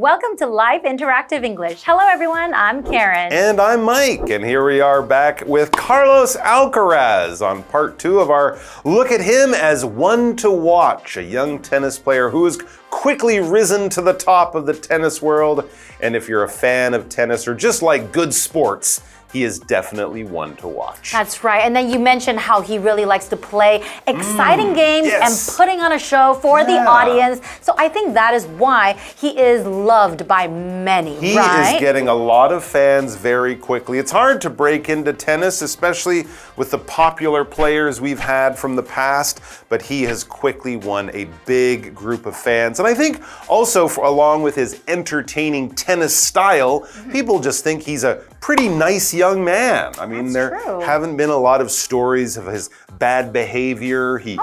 Welcome to Live Interactive English. Hello everyone, I'm Karen. And I'm Mike, and here we are back with Carloz Alcaraz on part 2 of our look at him as one to watch, a young tennis player who has quickly risen to the top of the tennis world. And if you're a fan of tennis or just like good sports, he is definitely one to watch. That's right. And then you mentioned how he really likes to play exciting games and putting on a show for the audience. So I think that is why he is loved by many, He is getting a lot of fans very quickly. It's hard to break into tennis, especially with the popular players we've had from the past, but he has quickly won a big group of fans. And I think also, along with his entertaining tennis style, people just think he's a pretty nice young man. I mean, there haven't been a lot of stories of his bad behavior. He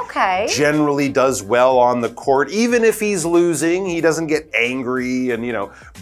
generally does well on the court. Even if he's losing, he doesn't get angry and,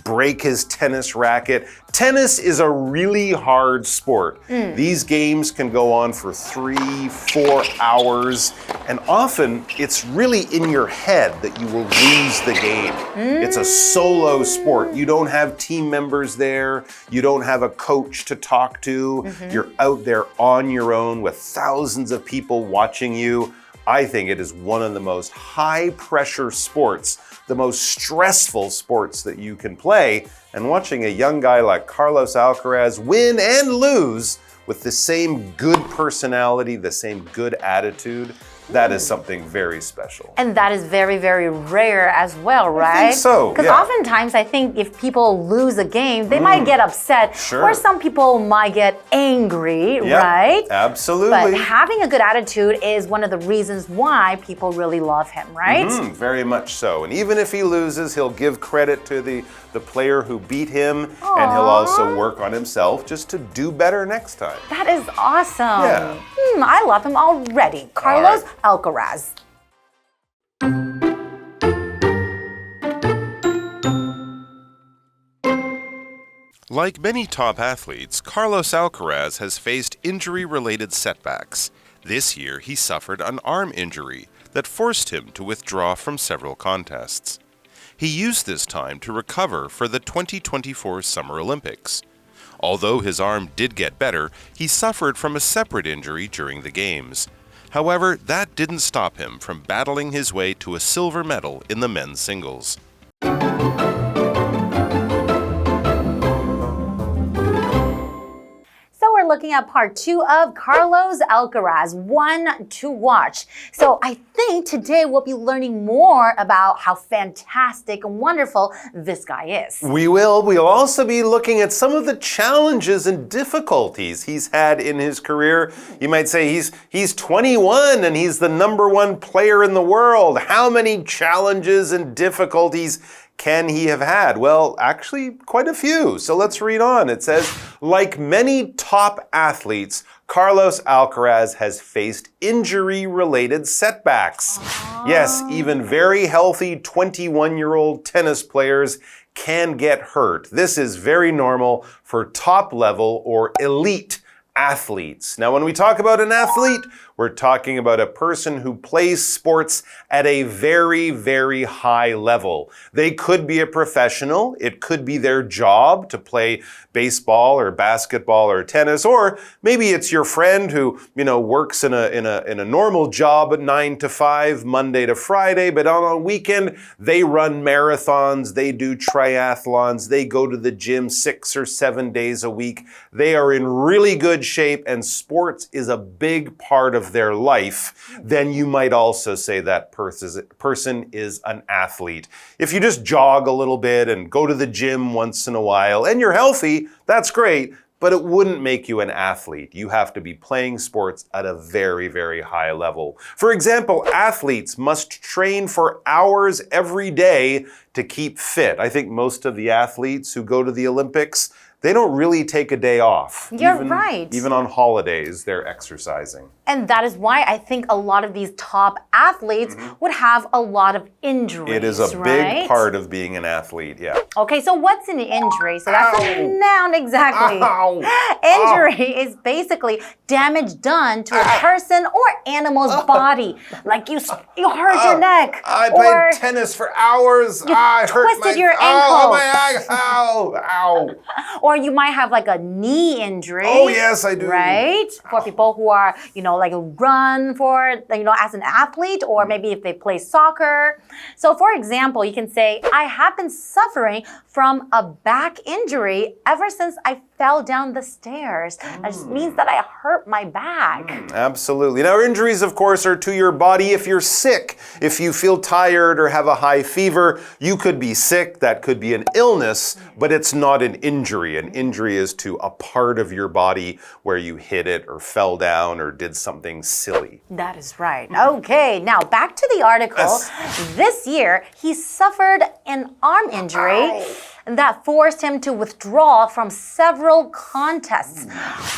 break his tennis racket. Tennis is a really hard sport. These games can go on for 3-4 hours, and often it's really in your head that you will lose the game. It's a solo sport. You don't have team members there. You don't have a coach to talk to. You're out there on your own with thousands of people watching you. I think it is one of the most high-pressure sports, the most stressful sports that you can play. And watching a young guy like Carloz Alcaraz win and lose with the same good personality, the same good attitude, that is something very special. And that is very, very rare as well, right? I think so, Because oftentimes I think if people lose a game, they might get upset. Or some people might get angry, right? Absolutely. But having a good attitude is one of the reasons why people really love him, right? Very much so. And even if he loses, he'll give credit to the player who beat him, and he'll also work on himself just to do better next time. That is awesome. Yeah. I love him already. Carloz Alcaraz. Like many top athletes, Carloz Alcaraz has faced injury-related setbacks. This year, he suffered an arm injury that forced him to withdraw from several contests. He used this time to recover for the 2024 Summer Olympics. Although his arm did get better, he suffered from a separate injury during the Games. However, that didn't stop him from battling his way to a silver medal in the men's singles. We're looking at part 2 of Carloz Alcaraz, one to watch. So I think today we'll be learning more about how fantastic and wonderful this guy is. We will. We'll also be looking at some of the challenges and difficulties he's had in his career. You might say he's 21 and he's the #1 player in the world. How many challenges and difficulties can he have had? Well, actually, quite a few. So let's read on. It says, like many top athletes, Carloz Alcaraz has faced injury-related setbacks. Yes, even very healthy 21-year-old tennis players can get hurt. This is very normal for top-level or elite athletes. Now, when we talk about an athlete, we're talking about a person who plays sports at a very, very high level. They could be a professional. It could be their job to play baseball or basketball or tennis, or maybe it's your friend who, works in a normal job at 9 to 5, Monday to Friday, but on a weekend, they run marathons, they do triathlons, they go to the gym 6 or 7 days a week. They are in really good shape, and sports is a big part of their life. Then you might also say that person is an athlete. If you just jog a little bit and go to the gym once in a while and you're healthy, that's great, but it wouldn't make you an athlete. You have to be playing sports at a very, very high level. For example, athletes must train for hours every day to keep fit. I think most of the athletes who go to the Olympics, they don't really take a day off. You're right. Even on holidays, they're exercising. And that is why I think a lot of these top athletes would have a lot of injuries. It is a big part of being an athlete, yeah. Okay, so what's an injury? So that's a noun, exactly. Ow. Injury is basically damage done to a person or animal's body. Like you hurt your neck. I played tennis for hours. I twisted your ankle. Oh, my ankle. Ow. Or you might have like a knee injury. Oh, yes, I do. Right? For people who are, like run for, as an athlete, or maybe if they play soccer. So for example, you can say, I have been suffering from a back injury ever since I fell down the stairs. That just means that I hurt my back. Absolutely. Now, injuries, of course, are to your body if you're sick. If you feel tired or have a high fever, you could be sick. That could be an illness, but it's not an injury. An injury is to a part of your body where you hit it or fell down or did something silly. That is right. Okay, now back to the article. Yes. This year, he suffered an arm injury that forced him to withdraw from several contests.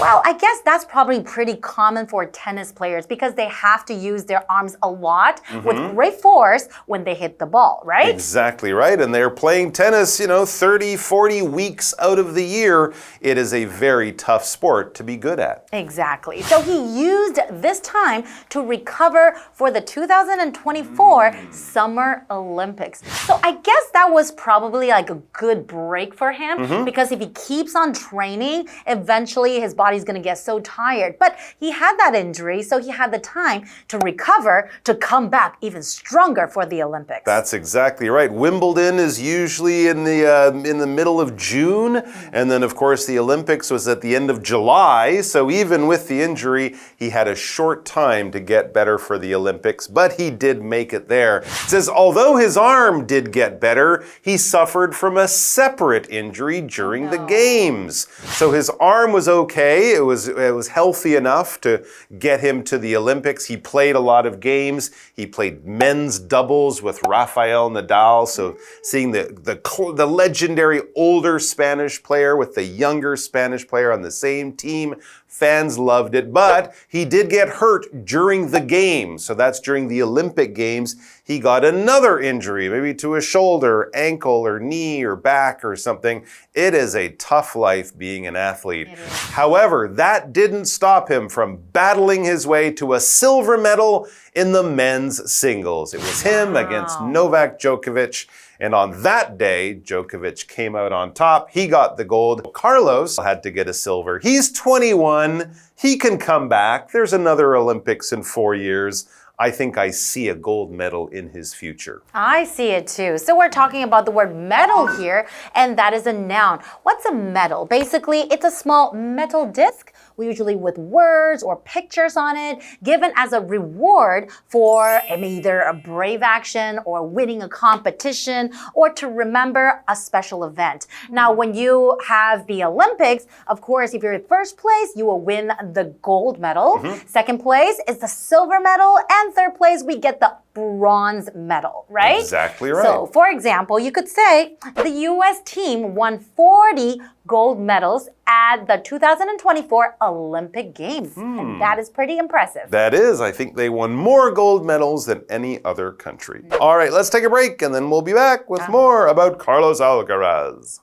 Well, I guess that's probably pretty common for tennis players because they have to use their arms a lot with great force when they hit the ball, right? Exactly right. And they're playing tennis, 30, 40 weeks out of the year. It is a very tough sport to be good at. Exactly. So he used this time to recover for the 2024 Summer Olympics. So I guess that was probably like a good break for him because if he keeps on training, eventually his body's going to get so tired. But he had that injury, so he had the time to recover, to come back even stronger for the Olympics. That's exactly right. Wimbledon is usually in the middle of June, and then of course the Olympics was at the end of July. So even with the injury, he had a short time to get better for the Olympics, but he did make it there. It says although his arm did get better, he suffered from a separate injury during the games. So his arm was okay. It was healthy enough to get him to the Olympics. He played a lot of games. He played men's doubles with Rafael Nadal. So seeing the legendary older Spanish player with the younger Spanish player on the same team, fans loved it, but he did get hurt during the games. So that's during the Olympic Games. He got another injury, maybe to a shoulder, ankle, or knee, or back, or something. It is a tough life being an athlete. However, that didn't stop him from battling his way to a silver medal in the men's singles. It was him against Novak Djokovic. And on that day, Djokovic came out on top. He got the gold. Carlos had to get a silver. He's 21. He can come back. There's another Olympics in 4 years. I think I see a gold medal in his future. I see it too. So we're talking about the word medal here, and that is a noun. What's a medal? Basically, it's a small metal disc, usually with words or pictures on it, given as a reward for either a brave action or winning a competition or to remember a special event. Now, when you have the Olympics, of course, if you're in first place, you will win the gold medal. Second place is the silver medal, and third place, we get the bronze medal, right? Exactly right. So, for example, you could say the U.S. team won 40 gold medals at the 2024 Olympic Games. And that is pretty impressive. That is. I think they won more gold medals than any other country. All right, let's take a break, and then we'll be back with more about Carloz Alcaraz.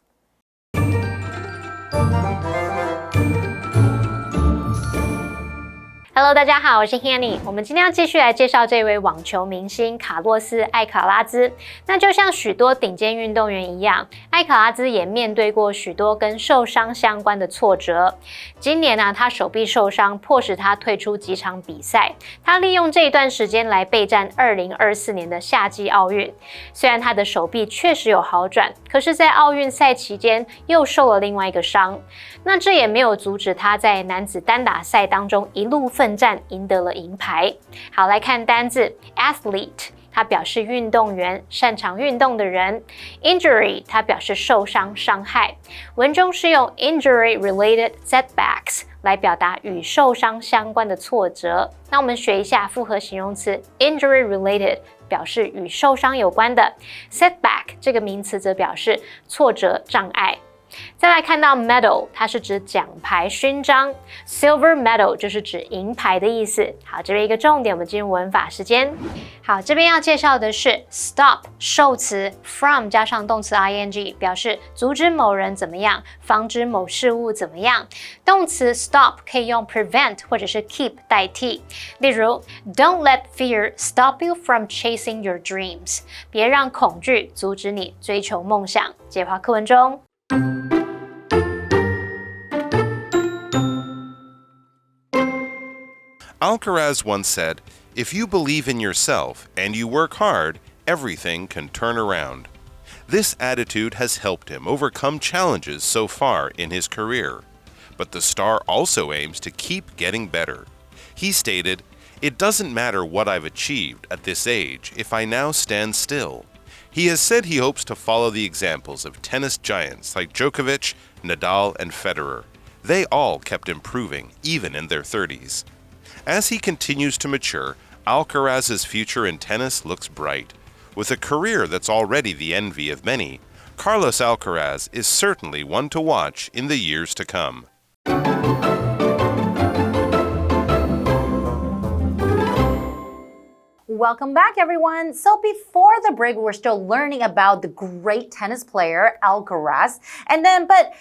Hello， 大家好，我是 Hanny。我们今天要继续来介绍这位网球明星卡洛斯·艾卡拉兹。那就像许多顶尖运动员一样，艾卡拉兹也面对过许多跟受伤相关的挫折。今年他手臂受伤，迫使他退出几场比赛。他利用这一段时间来备战2024年的夏季奥运。虽然他的手臂确实有好转，可是在奥运赛期间又受了另外一个伤。那这也没有阻止他在男子单打赛当中一路奋战，赢得了银牌。好，来看单字 athlete， 它表示运动员，擅长运动的人。injury， 它表示受伤、伤害。文中是用 injury-related setbacks 来表达与受伤相关的挫折。那我们学一下复合形容词 injury-related。表示与受伤有关的 setback 这个名词则表示挫折障碍。再来看到 medal， 它是指奖牌勋章 ，silver medal 就是指银牌的意思。好，这边一个重点，我们进入文法时间。好，这边要介绍的是 stop 受词 from 加上动词 ing， 表示阻止某人怎么样，防止某事物怎么样。动词 stop 可以用 prevent 或者是 keep 代替。例如 ，Don't let fear stop you from chasing your dreams， 别让恐惧阻止你追求梦想。接话课文中。Alcaraz once said, "If you believe in yourself and you work hard, everything can turn around." This attitude has helped him overcome challenges so far in his career. But the star also aims to keep getting better. He stated, "It doesn't matter what I've achieved at this age if I now stand still." He has said he hopes to follow the examples of tennis giants like Djokovic, Nadal, and Federer. They all kept improving, even in their 30s. As he continues to mature, Alcaraz's future in tennis looks bright. With a career that's already the envy of many, Carloz Alcaraz is certainly one to watch in the years to come. Welcome back, everyone. So before the break, we're still learning about the great tennis player, Alcaraz. But,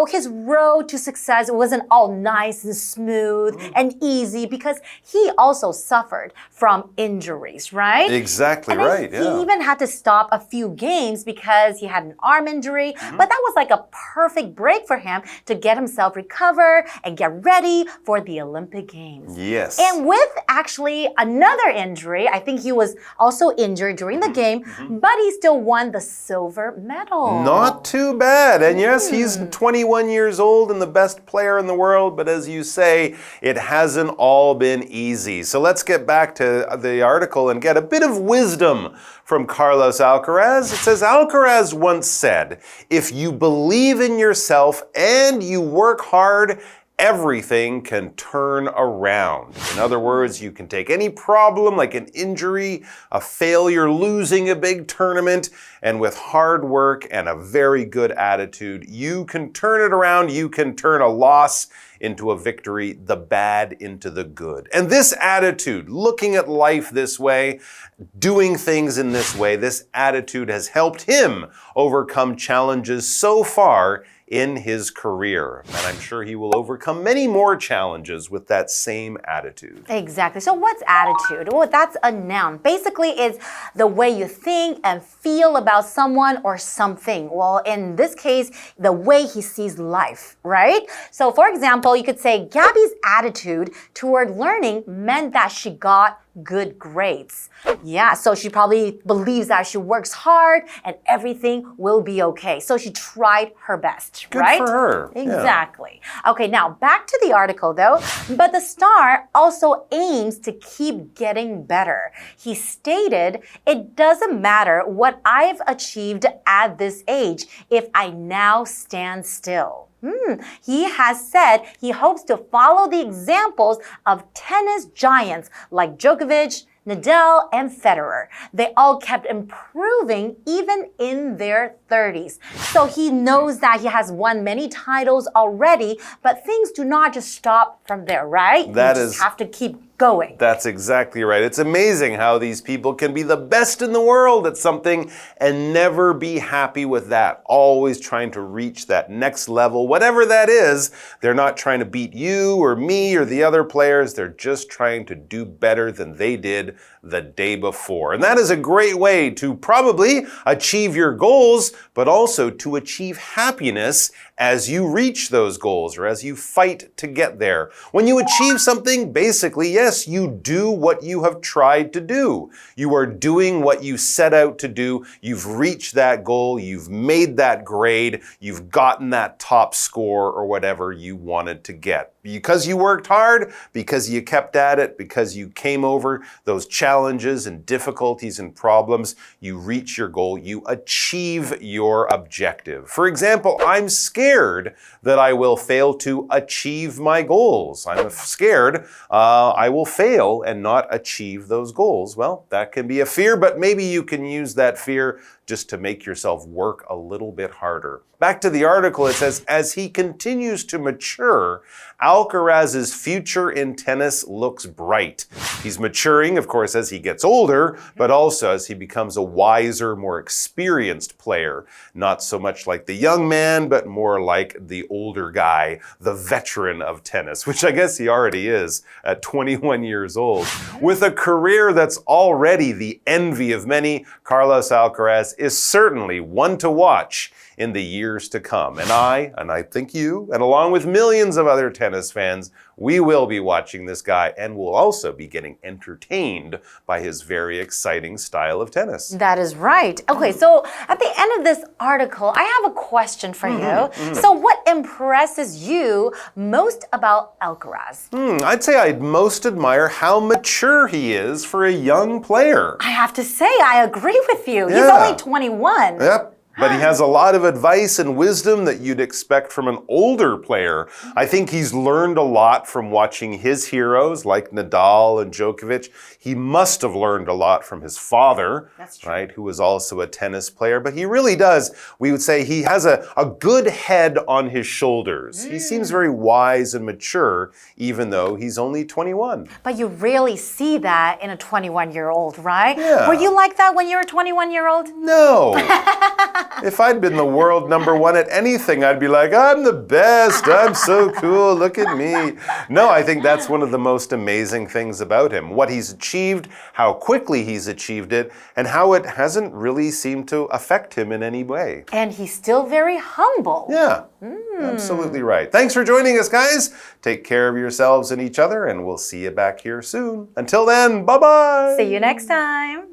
his road to success wasn't all nice and smooth and easy because he also suffered from injuries, right? Exactly right, yeah. He even had to stop a few games because he had an arm injury. But that was like a perfect break for him to get himself recovered and get ready for the Olympic Games. Yes. And with actually another injury, I think he was also injured during the game, but he still won the silver medal. Not too bad. And yes, he's 21 years old and the best player in the world, but as you say, it hasn't all been easy. So let's get back to the article and get a bit of wisdom from Carloz Alcaraz. It says, Alcaraz once said, "If you believe in yourself and you work hard, everything can turn around." In other words, you can take any problem like an injury, a failure, losing a big tournament, and with hard work and a very good attitude, you can turn it around. You can turn a loss into a victory, the bad into the good. And this attitude, looking at life this way, doing things in this way, this attitude has helped him overcome challenges so far in his career. And I'm sure he will overcome many more challenges with that same attitude. Exactly. So what's attitude? Well, that's a noun. Basically, it's the way you think and feel about someone or something. Well, in this case, the way he sees life, right? So for example, you could say Gabby's attitude toward learning meant that she got good grades. Yeah, so she probably believes that she works hard and everything will be okay. So she tried her best, right? Good for her. Exactly. Yeah. Okay, now back to the article though. But the star also aims to keep getting better. He stated, "It doesn't matter what I've achieved at this age if I now stand still." He has said he hopes to follow the examples of tennis giants like Djokovic, Nadal, and Federer. They all kept improving even in their 30s. So he knows that he has won many titles already, but things do not just stop from there, right? You just have to keep going. That's exactly right. It's amazing how these people can be the best in the world at something and never be happy with that. Always trying to reach that next level, whatever that is. They're not trying to beat you or me or the other players. They're just trying to do better than they did the day before. And that is a great way to probably achieve your goals, but also to achieve happiness as you reach those goals or as you fight to get there. When you achieve something, basically, yes, you do what you have tried to do. You are doing what you set out to do. You've reached that goal. You've made that grade. You've gotten that top score or whatever you wanted to get. Because you worked hard, because you kept at it, because you came over those challenges and difficulties and problems, you reach your goal, you achieve your objective. For example, I'm scared scared that I will fail to achieve my goals. I'm scared I will fail and not achieve those goals. Well, that can be a fear, but maybe you can use that fear just to make yourself work a little bit harder. Back to the article, it says, as he continues to mature, Alcaraz's future in tennis looks bright. He's maturing, of course, as he gets older, but also as he becomes a wiser, more experienced player. Not so much like the young man, but more like the older guy, the veteran of tennis, which I guess he already is at 21 years old. With a career that's already the envy of many, Carloz Alcaraz is certainly one to watch in the years to come. And I think you, and along with millions of other tennis fans, we will be watching this guy and will also be getting entertained by his very exciting style of tennis. That is right. Okay, so at the end of this article, I have a question for you. So what impresses you most about Alcaraz? I'd say I'd most admire how mature he is for a young player. I have to say, I agree with you. He's Yeah. only 21. Yep. But he has a lot of advice and wisdom that you'd expect from an older player. I think he's learned a lot from watching his heroes like Nadal and Djokovic. He must have learned a lot from his father, That's true. right, who was also a tennis player. But he really does, we would say he has a good head on his shoulders. He seems very wise and mature, even though he's only 21. But you rarely see that in a 21-year-old, right? Yeah. Were you like that when you were a 21-year-old? No. If I'd been the world #1 at anything, I'd be like, I'm the best, I'm so cool, look at me. No, I think that's one of the most amazing things about him. What he's achieved, how quickly he's achieved it, and how it hasn't really seemed to affect him in any way. And he's still very humble. Yeah, absolutely right. Thanks for joining us, guys. Take care of yourselves and each other, and we'll see you back here soon. Until then, bye-bye. See you next time.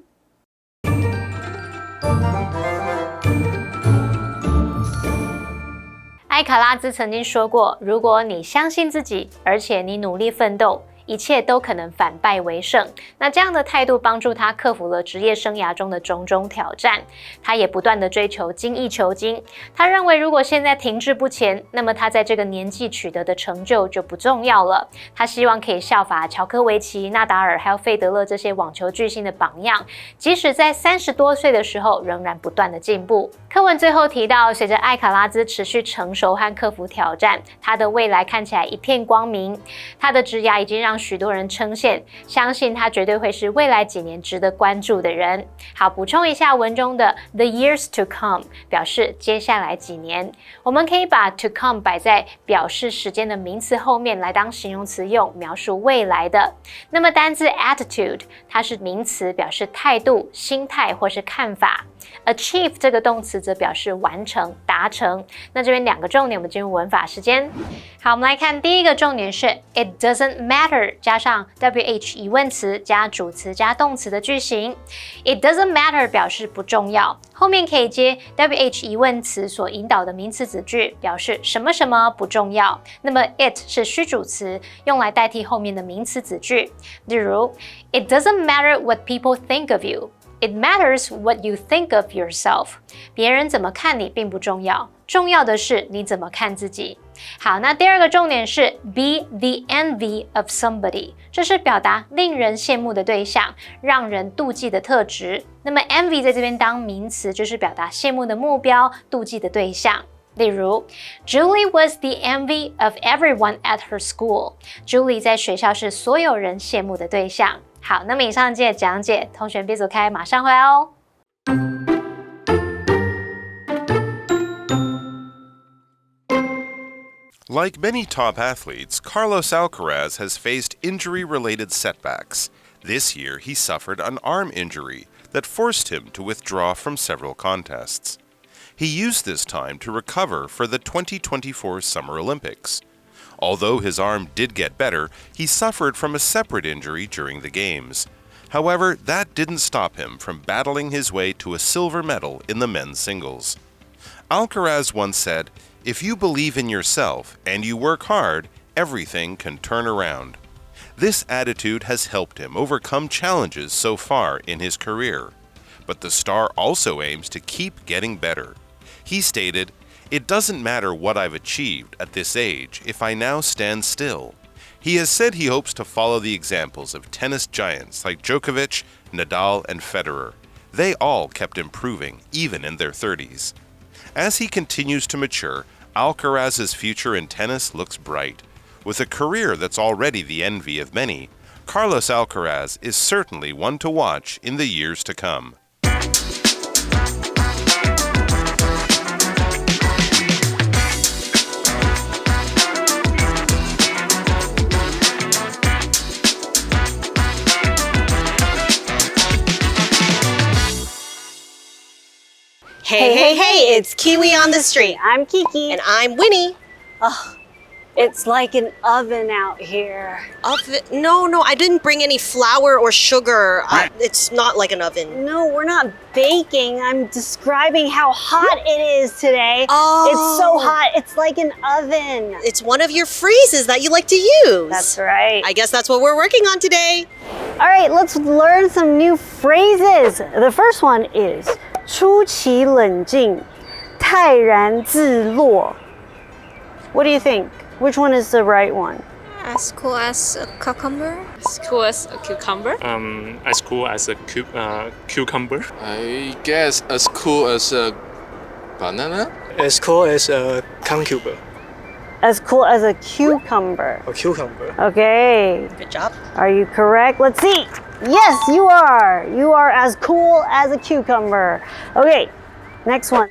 艾卡拉兹曾经说过，如果你相信自己，而且你努力奋斗，一切都可能反败为胜。那这样的态度帮助他克服了职业生涯中的种种挑战。他也不断的追求精益求精。他认为，如果现在停滞不前，那么他在这个年纪取得的成就就不重要了。他希望可以效法乔科维奇、纳达尔还有费德勒这些网球巨星的榜样，即使在30多岁的时候，仍然不断的进步。课文最后提到，随着艾卡拉兹持续成熟和克服挑战，他的未来看起来一片光明。他的职涯已经让许多人称羡，相信他绝对会是未来几年值得关注的人。好，补充一下文中的 the years to come 表示接下来几年。我们可以把 to come 摆在表示时间的名词后面来当形容词用，描述未来的。那么单字 attitude 它是名词，表示态度、心态或是看法。Achieve 这个动词则表示完成、达成。那这边2个重点，我们进入文法时间。好，我们来看第一个重点是 It doesn't matter 加上 WH 疑问词加主词加动词的句型。It doesn't matter 表示不重要，后面可以接 WH 疑问词所引导的名词子句，表示什么什么不重要。那么 it 是虚主词，用来代替后面的名词子句。例如 It doesn't matter what people think of you。It matters what you think of yourself. 别人怎么看你并不重要，重要的是你怎么看自己。好，那第2个重点是 be the envy of somebody， 这是表达令人羡慕的对象，让人妒忌的特质。那么 envy 在这边当名词，就是表达羡慕的目标、妒忌的对象。例如 Julie was the envy of everyone at her school. Julie 在学校是所有人羡慕的对象。好，那么以上的讲解，同学别走开，马上回来哦。Like many top athletes, Carloz Alcaraz has faced injury-related setbacks. This year, he suffered an arm injury that forced him to withdraw from several contests. He used this time to recover for the 2024 Summer Olympics. Although his arm did get better, he suffered from a separate injury during the Games. However, that didn't stop him from battling his way to a silver medal in the men's singles. Alcaraz once said, "If you believe in yourself and you work hard, everything can turn around." This attitude has helped him overcome challenges so far in his career. But the star also aims to keep getting better. He stated, It doesn't matter what I've achieved at this age if I now stand still. He has said he hopes to follow the examples of tennis giants like Djokovic, Nadal, and Federer. They all kept improving, even in their 30s. As he continues to mature, Alcaraz's future in tennis looks bright. With a career that's already the envy of many, Carloz Alcaraz is certainly one to watch in the years to come. Hey, it's Kiwi on the street. I'm Kiki. And I'm Winnie. Oh, it's like an oven out here. Oven? No, I didn't bring any flour or sugar. It's not like an oven. No, we're not baking. I'm describing how hot it is today. Oh. It's so hot, it's like an oven. It's one of your phrases that you like to use. That's right. I guess that's what we're working on today. All right, let's learn some new phrases. The first one is 出奇冷静,泰然自若. What do you think? Which one is the right one? As cool as a cucumber. As cool as a cucumber. As cool as a cucumber. I guess as cool as a banana. As cool as a cucumber. As cool as a cucumber. A cucumber. Okay. Good job. Are you correct? Let's see. Yes, you are. You are as cool as a cucumber. Okay, next one.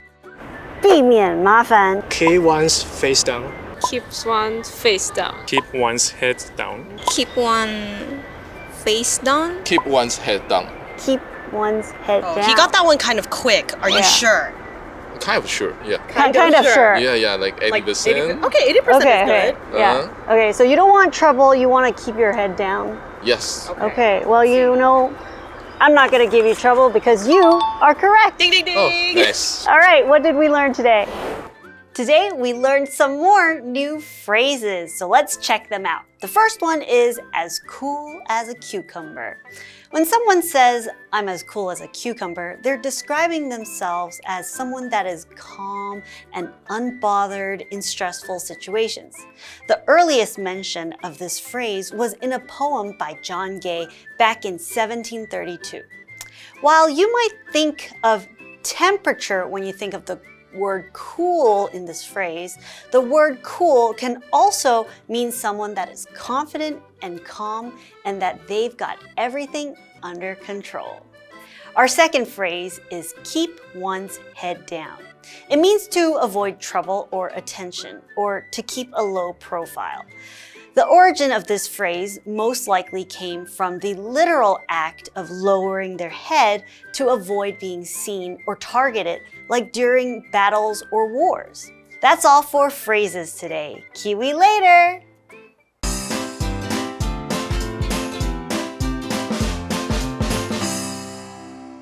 避免麻烦. Keep one's face down. Keeps one's face down. Keep one's head down. Keep one face down. Keep one's head down. Keep one's head down. He got that one kind of quick. Are you sure? Kind of sure, yeah. Kind of sure. Yeah, like 80%. Okay, 80% Okay, is good. yeah. Okay, so you don't want trouble. You want to keep your head down. Yes. Okay, well, you know, I'm not going to give you trouble because you are correct. Ding, ding, ding. Oh, nice. All right, what did we learn today? Today, we learned some more new phrases, so let's check them out. The first one is as cool as a cucumber. When someone says, I'm as cool as a cucumber, they're describing themselves as someone that is calm and unbothered in stressful situations. The earliest mention of this phrase was in a poem by John Gay back in 1732. While you might think of temperature when you think of the word cool in this phrase, the word cool can also mean someone that is confident and calm and that they've got everything under control. Our second phrase is keep one's head down. It means to avoid trouble or attention, or to keep a low profile. The origin of this phrase most likely came from the literal act of lowering their head to avoid being seen or targeted, like during battles or wars. That's all for phrases today. Kiwi later!